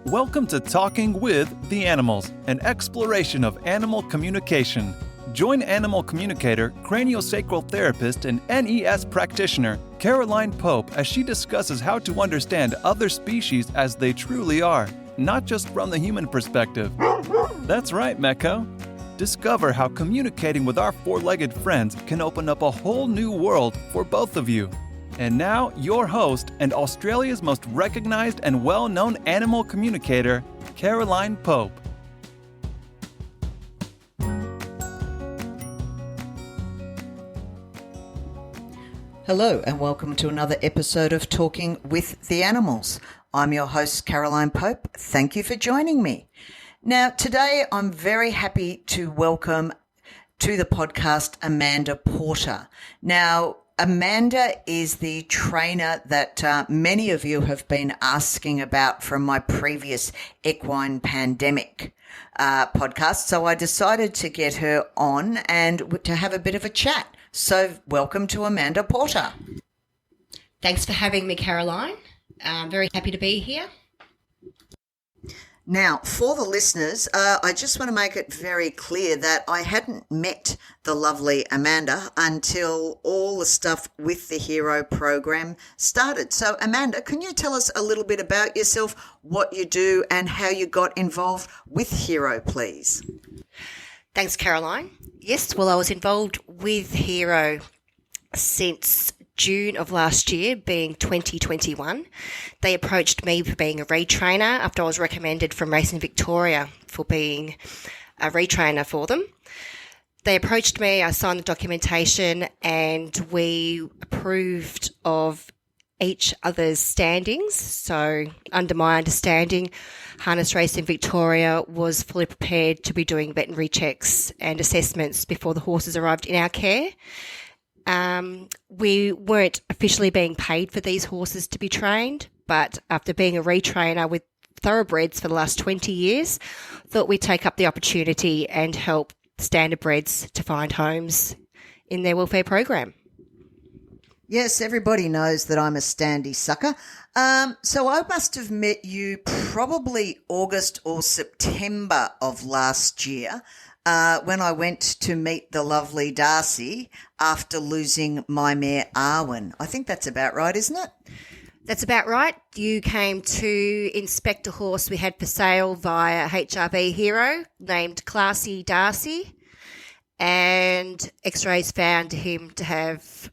Welcome to Talking with the Animals, an exploration of animal communication. Join animal communicator, craniosacral therapist, and NES practitioner Caroline Pope as she discusses how to understand other species as they truly are, not just from the human perspective. That's right, Mecco. Discover how communicating with our four-legged friends can open up a whole new world for both of you. And now, your host and Australia's most recognized and well-known animal communicator, Caroline Pope. Hello and welcome to another episode of Talking with the Animals. I'm your host, Caroline Pope. Thank you for joining me. Now, today I'm very happy to welcome to the podcast Amanda Porter. Now, Amanda is the trainer that many of you have been asking about from my previous Equine Pandemic podcast. So I decided to get her on and to have a bit of a chat. So welcome to Amanda Porter. Thanks for having me, Caroline. I'm very happy to be here. Now, for the listeners, I just want to make it very clear that I hadn't met the lovely Amanda until all the stuff with the Hero program started. So, Amanda, can you tell us a little bit about yourself, what you do, and how you got involved with Hero, please? Thanks, Caroline. Yes, well, I was involved with Hero since June of last year, being 2021. They approached me for being a retrainer after I was recommended from Racing Victoria for being a retrainer for them. They approached me, I signed the documentation, and we approved of each other's standings. So under my understanding, Harness Racing Victoria was fully prepared to be doing veterinary checks and assessments before the horses arrived in our care. We weren't officially being paid for these horses to be trained, but after being a retrainer with thoroughbreds for the last 20 years, thought we'd take up the opportunity and help standardbreds to find homes in their welfare program. Yes, everybody knows that I'm a standy sucker. So I must have met you probably August or September of last year when I went to meet the lovely Darcy after losing my mare Arwen. I think that's about right, isn't it? That's about right. You came to inspect a horse we had for sale via HRB Hero named Classy Darcy, and x-rays found him to have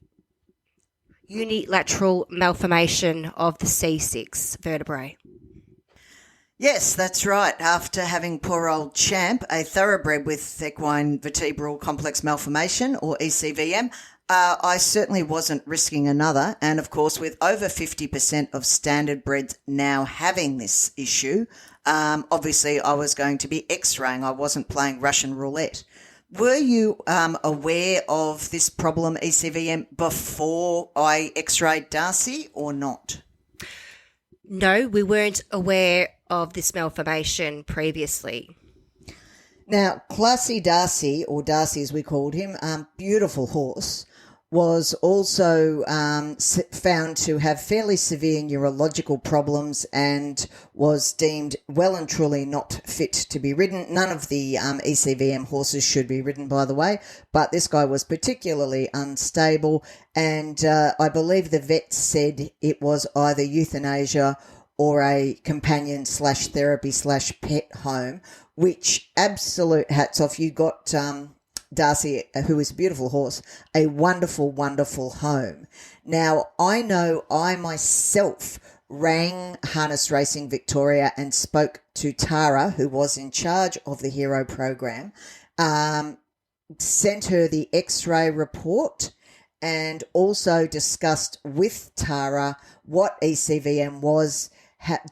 unilateral malformation of the C6 vertebrae. Yes, that's right. After having poor old Champ, a thoroughbred with Equine Vertebral Complex Malformation, or ECVM, I certainly wasn't risking another. And of course, with over 50% of standard breds now having this issue, obviously I was going to be x-raying. I wasn't playing Russian roulette. Were you aware of this problem, ECVM, before I x-rayed Darcy or not? No, we weren't aware of this malformation previously. Now, Classy Darcy, or Darcy as we called him, beautiful horse, was also found to have fairly severe neurological problems and was deemed well and truly not fit to be ridden. None of the ECVM horses should be ridden, by the way, but this guy was particularly unstable, and I believe the vet said it was either euthanasia or a companion/therapy/pet home, which absolute hats off. You got Darcy, who is a beautiful horse, a wonderful, wonderful home. Now, I know I myself rang Harness Racing Victoria and spoke to Tara, who was in charge of the Hero program, sent her the x-ray report, and also discussed with Tara what ECVM was,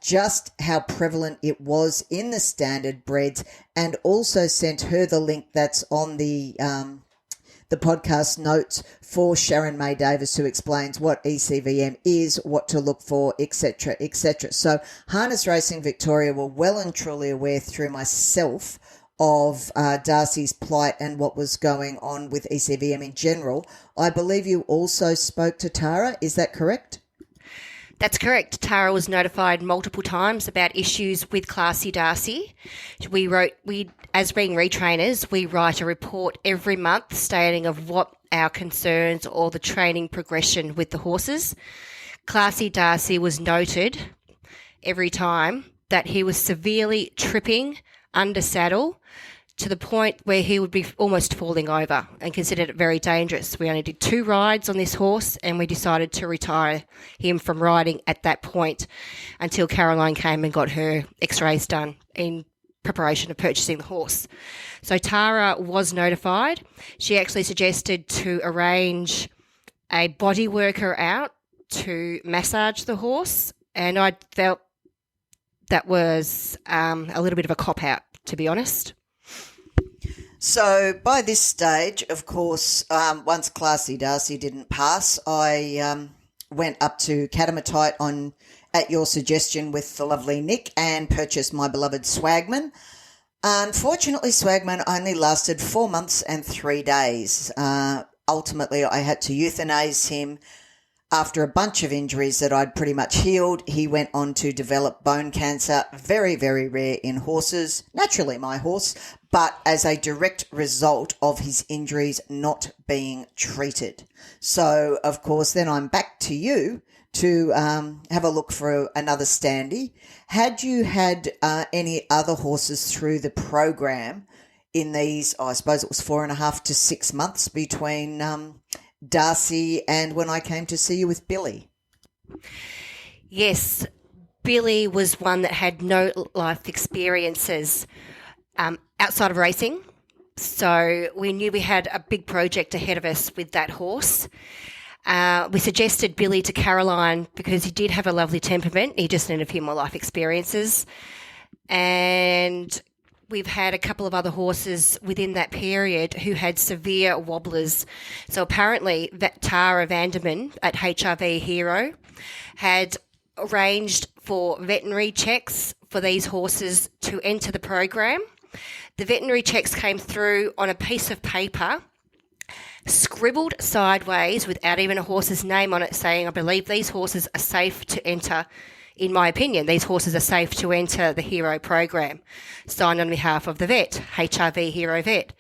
just how prevalent it was in the standard breds, and also sent her the link that's on the podcast notes for Sharon May Davis, who explains what ECVM is, what to look for, etc., etc. So Harness Racing Victoria were well and truly aware through myself of Darcy's plight and what was going on with ECVM in general. I believe you also spoke to Tara, is that correct? That's correct. Tara was notified multiple times about issues with Classy Darcy. As being retrainers, we write a report every month stating of what our concerns or the training progression with the horses. Classy Darcy was noted every time that he was severely tripping under saddle to the point where he would be almost falling over and considered it very dangerous. We only did 2 rides on this horse and we decided to retire him from riding at that point until Caroline came and got her x-rays done in preparation of purchasing the horse. So Tara was notified. She actually suggested to arrange a body worker out to massage the horse, and I felt that was a little bit of a cop-out, to be honest. So by this stage, of course, once Classy Darcy didn't pass, I went up to Catamatite at your suggestion with the lovely Nick and purchased my beloved Swagman. Unfortunately, Swagman only lasted 4 months and 3 days. Ultimately, I had to euthanize him. After a bunch of injuries that I'd pretty much healed, he went on to develop bone cancer, very, very rare in horses, naturally my horse, but as a direct result of his injuries not being treated. So, of course, then I'm back to you to have a look for another standee. Had you had any other horses through the program in these, I suppose it was 4.5 to 6 months between Darcy and when I came to see you with Billy? Yes, Billy was one that had no life experiences outside of racing. So we knew we had a big project ahead of us with that horse. We suggested Billy to Caroline because he did have a lovely temperament. He just needed a few more life experiences. And we've had a couple of other horses within that period who had severe wobblers. So apparently Tara Vanderman at HRV Hero had arranged for veterinary checks for these horses to enter the program. The veterinary checks came through on a piece of paper, scribbled sideways without even a horse's name on it, saying, I believe these horses are safe to enter. In my opinion, these horses are safe to enter the Hero program, signed on behalf of the vet, HRV Hero Vet.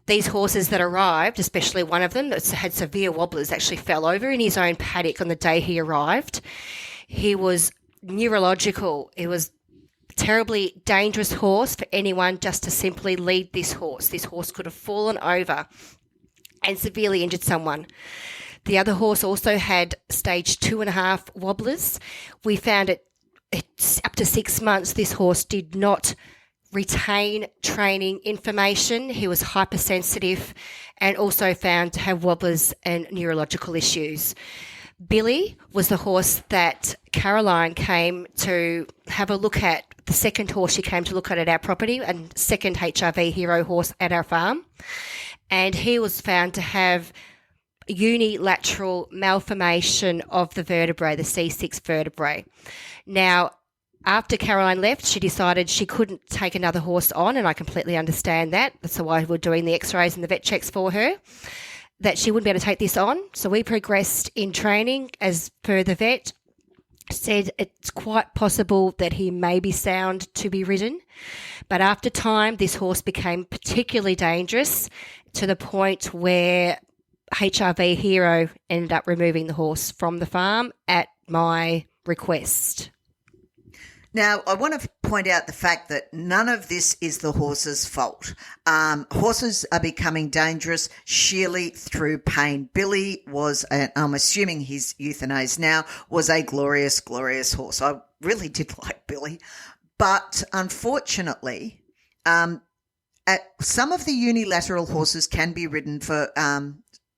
These horses that arrived, especially one of them that had severe wobblers, actually fell over in his own paddock on the day he arrived. He was neurological. It was a terribly dangerous horse for anyone just to simply lead this horse. This horse could have fallen over and severely injured someone. The other horse also had stage 2.5 wobblers. We found it's up to 6 months this horse did not retain training information. He was hypersensitive and also found to have wobblers and neurological issues. Billy was the horse that Caroline came to have a look at, the second horse she came to look at our property and second HRV Hero horse at our farm. And he was found to have unilateral malformation of the vertebrae, the C6 vertebrae. Now, after Caroline left, she decided she couldn't take another horse on, and I completely understand that. That's why we're doing the x-rays and the vet checks for her, that she wouldn't be able to take this on. So we progressed in training as per the vet, said it's quite possible that he may be sound to be ridden. But after time, this horse became particularly dangerous to the point where HRV Hero ended up removing the horse from the farm at my request. Now, I want to point out the fact that none of this is the horse's fault. Horses are becoming dangerous sheerly through pain. Billy was, I'm assuming he's euthanized now, was a glorious, glorious horse. I really did like Billy. But unfortunately, some of the unilateral horses can be ridden for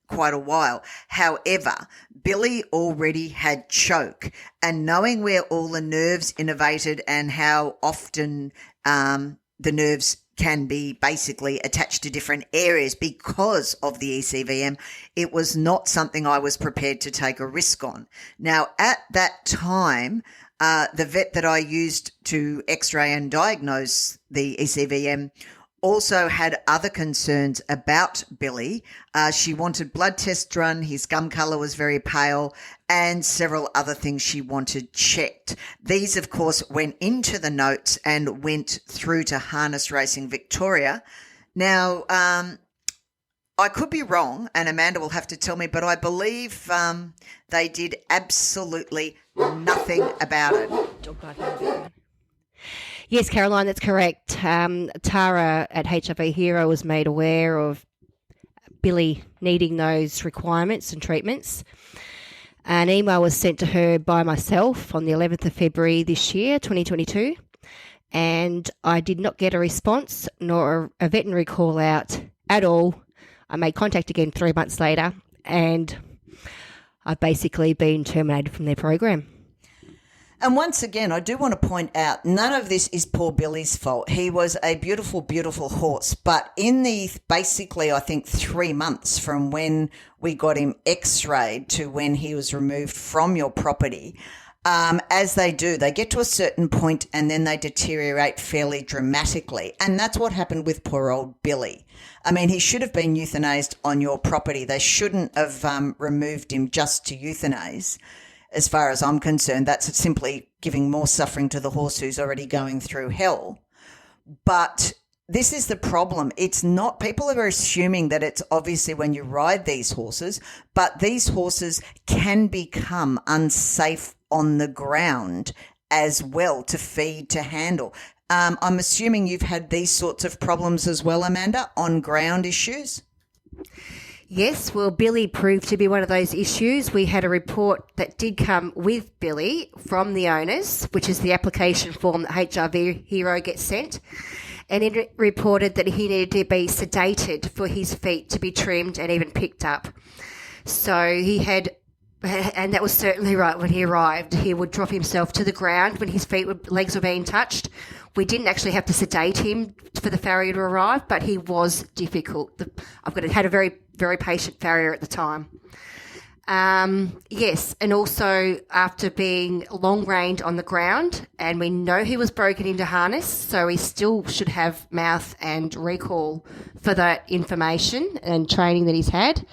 quite a while. However, Billy already had choke, and knowing where all the nerves innervated and how often the nerves can be basically attached to different areas because of the ECVM, it was not something I was prepared to take a risk on. Now, at that time, the vet that I used to x-ray and diagnose the ECVM also had other concerns about Billy. She wanted blood tests run, his gum colour was very pale, and several other things she wanted checked. These, of course, went into the notes and went through to Harness Racing Victoria. Now, I could be wrong, and Amanda will have to tell me, but I believe they did absolutely nothing about it. Yes, Caroline, that's correct. Tara at HIV Hero was made aware of Billy needing those requirements and treatments. An email was sent to her by myself on the 11th of February this year, 2022, and I did not get a response nor a veterinary call out at all. I made contact again 3 months later, and I've basically been terminated from their program. And once again, I do want to point out, none of this is poor Billy's fault. He was a beautiful, beautiful horse. But in the basically, I think, 3 months from when we got him x-rayed to when he was removed from your property, as they do, they get to a certain point and then they deteriorate fairly dramatically. And that's what happened with poor old Billy. I mean, he should have been euthanized on your property. They shouldn't have removed him just to euthanize. As far as I'm concerned, that's simply giving more suffering to the horse who's already going through hell. But this is the problem. It's not, people are assuming that it's obviously when you ride these horses, but these horses can become unsafe on the ground as well to feed, to handle. I'm assuming you've had these sorts of problems as well, Amanda, on ground issues? Yes, well, Billy proved to be one of those issues. We had a report that did come with Billy from the owners, which is the application form that HIV Hero gets sent, and it reported that he needed to be sedated for his feet to be trimmed and even picked up. So he had, and that was certainly right when he arrived. He would drop himself to the ground when his legs were being touched. We didn't actually have to sedate him for the farrier to arrive, but he was difficult. Had a very, very patient farrier at the time. Yes, and also after being long-reined on the ground, and we know he was broken into harness, so he still should have mouth and recall for that information and training that he's had.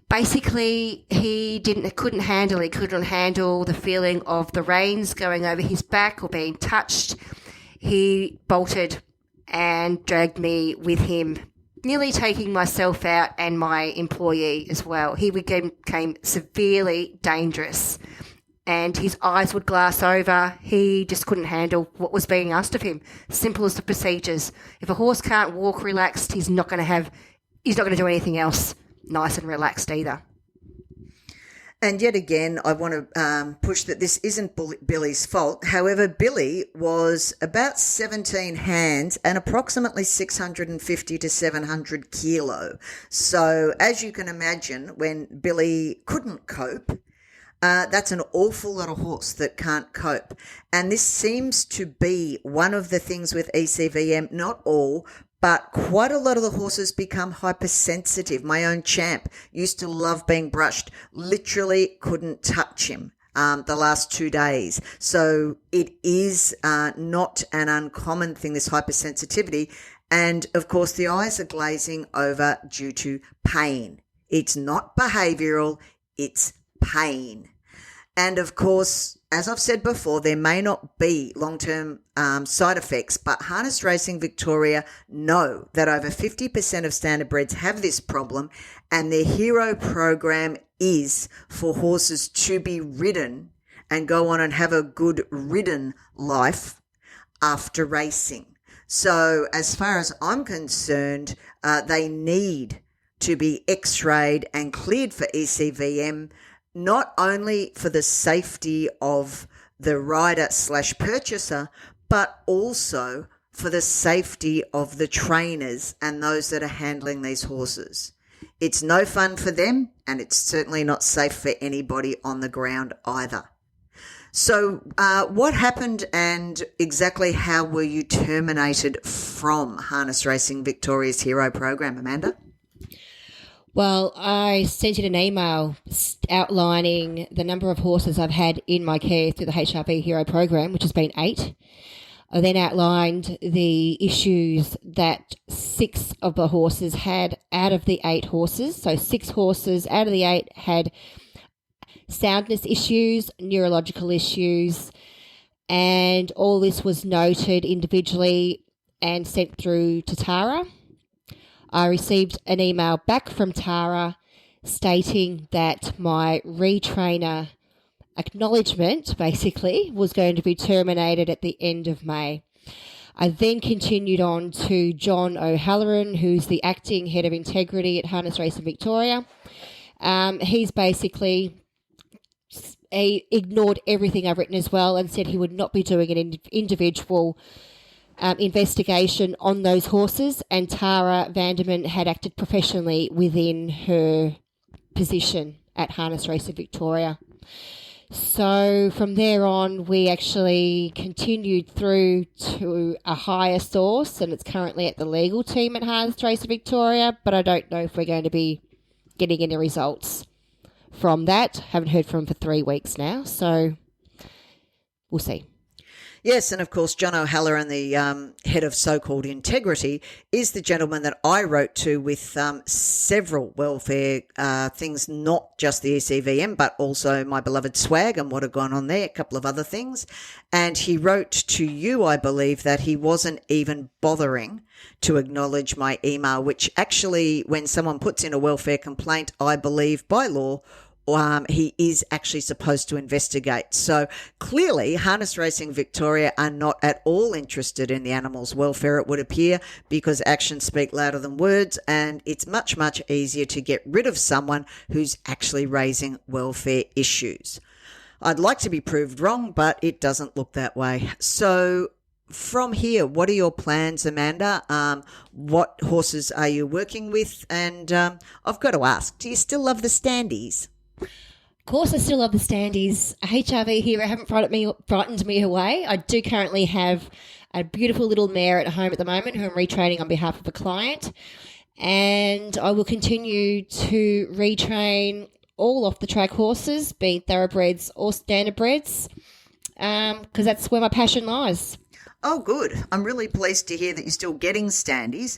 Basically, he couldn't handle the feeling of the reins going over his back or being touched. He bolted and dragged me with him, nearly taking myself out and my employee as well. He became severely dangerous and his eyes would glass over. He just couldn't handle what was being asked of him. Simple as the procedures. If a horse can't walk relaxed, he's not going to do anything else nice and relaxed either. And yet again, I want to push that this isn't Billy's fault. However, Billy was about 17 hands and approximately 650 to 700 kilo. So as you can imagine, when Billy couldn't cope, that's an awful lot of horse that can't cope. And this seems to be one of the things with ECVM, not all, but quite a lot of the horses become hypersensitive. My own Champ used to love being brushed, literally couldn't touch him the last 2 days. So it is not an uncommon thing, this hypersensitivity. And of course, the eyes are glazing over due to pain. It's not behavioural, it's pain. And of course, as I've said before, there may not be long-term side effects, but Harness Racing Victoria know that over 50% of standardbreds have this problem, and their hero program is for horses to be ridden and go on and have a good ridden life after racing. So as far as I'm concerned, they need to be x-rayed and cleared for ECVM, not only for the safety of the rider/purchaser, but also for the safety of the trainers and those that are handling these horses. It's no fun for them, and it's certainly not safe for anybody on the ground either. So what happened and exactly how were you terminated from Harness Racing Victoria's Hero program, Amanda? Well, I sent in an email outlining the number of horses I've had in my care through the HIV Hero program, which has been 8. I then outlined the issues that 6 of the horses had out of the 8 horses. So 6 horses out of the 8 had soundness issues, neurological issues, and all this was noted individually and sent through to Tara. I received an email back from Tara stating that my retrainer acknowledgement basically was going to be terminated at the end of May. I then continued on to John O'Halloran, who's the acting head of integrity at Harness Racing Victoria. He's basically ignored everything I've written as well and said he would not be doing an individual investigation on those horses, and Tara Vanderman had acted professionally within her position at Harness Racing Victoria. So from there on, we actually continued through to a higher source, and it's currently at the legal team at Harness Racing Victoria, but I don't know if we're going to be getting any results from that. Haven't heard from them for 3 weeks now, so we'll see. Yes, and of course, John O'Halloran, the head of so-called integrity, is the gentleman that I wrote to with several welfare things, not just the ECVM, but also my beloved swag and what had gone on there, a couple of other things. And he wrote to you, I believe, that he wasn't even bothering to acknowledge my email, which actually, when someone puts in a welfare complaint, I believe by law, he is actually supposed to investigate. So clearly, Harness Racing Victoria are not at all interested in the animals' welfare, it would appear, because actions speak louder than words, and it's much, much easier to get rid of someone who's actually raising welfare issues. I'd like to be proved wrong, but it doesn't look that way. So from here, what are your plans, Amanda? What horses are you working with? And I've got to ask, do you still love the standees? Of course, I still love the standees. HRV Hero haven't frightened me away. I do currently have a beautiful little mare at home at the moment who I'm retraining on behalf of a client, and I will continue to retrain all off-the-track horses, be it thoroughbreds or standardbreds, because that's where my passion lies. Oh, good. I'm really pleased to hear that you're still getting standees.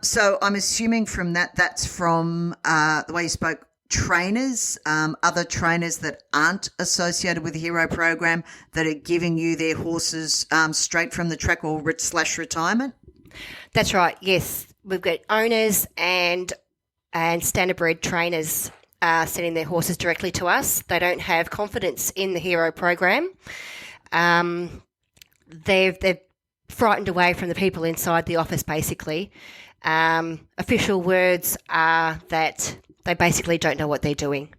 So I'm assuming from that's from the way you spoke, trainers, other trainers that aren't associated with the Hero program that are giving you their horses straight from the track or / retirement? That's right, yes. We've got owners and standardbred trainers sending their horses directly to us. They don't have confidence in the Hero program. They're frightened away from the people inside the office, basically. Official words are that they basically don't know what they're doing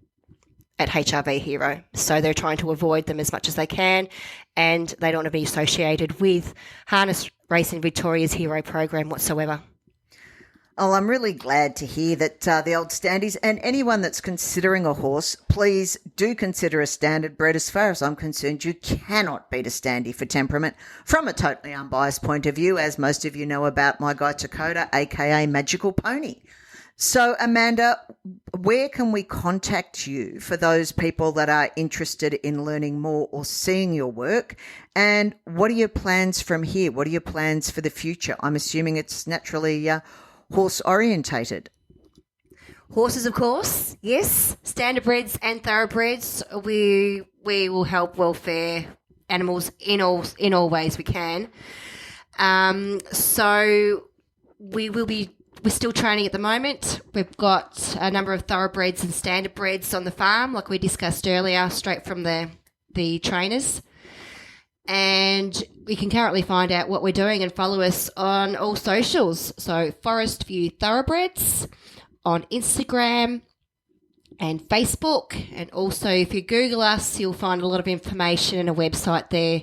at HRV Hero. So they're trying to avoid them as much as they can, and they don't want to be associated with Harness Racing Victoria's Hero program whatsoever. Oh, I'm really glad to hear that the old standees and anyone that's considering a horse, please do consider a standardbred. As far as I'm concerned, you cannot beat a standee for temperament from a totally unbiased point of view, as most of you know about my guy Dakota, aka Magical Pony. So, Amanda, where can we contact you for those people that are interested in learning more or seeing your work? And what are your plans from here? What are your plans for the future? I'm assuming it's naturally horse orientated. Horses, of course, yes. Standardbreds and thoroughbreds. We will help welfare animals in all ways we can. So we're still training at the moment. We've got a number of thoroughbreds and standardbreds on the farm, like we discussed earlier, straight from the trainers. And you can currently find out what we're doing and follow us on all socials. So Forest View Thoroughbreds on Instagram and Facebook. And also if you Google us, you'll find a lot of information and a website there.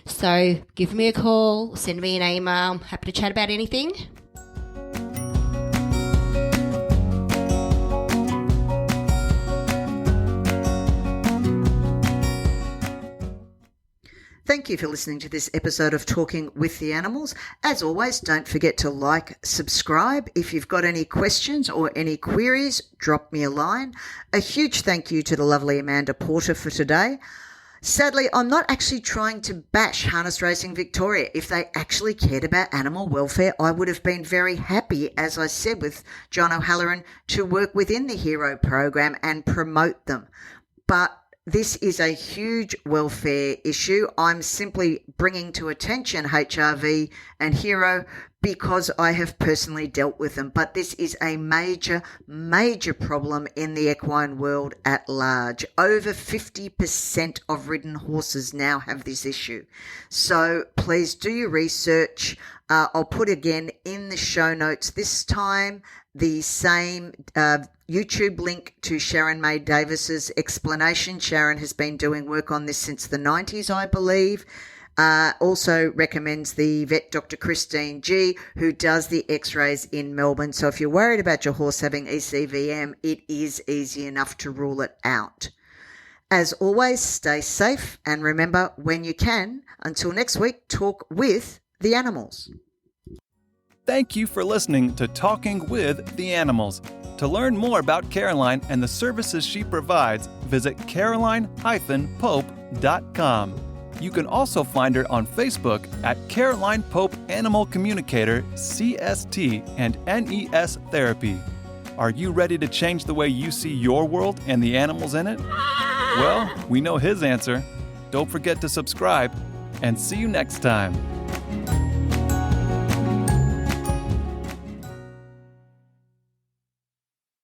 So give me a call, send me an email. I'm happy to chat about anything. Thank you for listening to this episode of Talking with the Animals. As always, don't forget to like, subscribe. If you've got any questions or any queries, drop me a line. A huge thank you to the lovely Amanda Porter for today. Sadly, I'm not actually trying to bash Harness Racing Victoria. If they actually cared about animal welfare, I would have been very happy, as I said with John O'Halloran, to work within the Hero program and promote them. But this is a huge welfare issue. I'm simply bringing to attention HRV and Hero because I have personally dealt with them. But this is a major, major problem in the equine world at large. Over 50% of ridden horses now have this issue. So please do your research. I'll put again in the show notes this time the same YouTube link to Sharon May Davis's explanation. Sharon has been doing work on this since the 90s, I believe. Also recommends the vet Dr. Christine G, who does the x-rays in Melbourne. So if you're worried about your horse having ECVM, it is easy enough to rule it out. As always, stay safe and remember, when you can, until next week, talk with the animals. Thank you for listening to Talking with the Animals. To learn more about Caroline and the services she provides, visit caroline-pope.com. You can also find her on Facebook at Caroline Pope Animal Communicator, CST, and NES Therapy. Are you ready to change the way you see your world and the animals in it? Well, we know his answer. Don't forget to subscribe, and see you next time.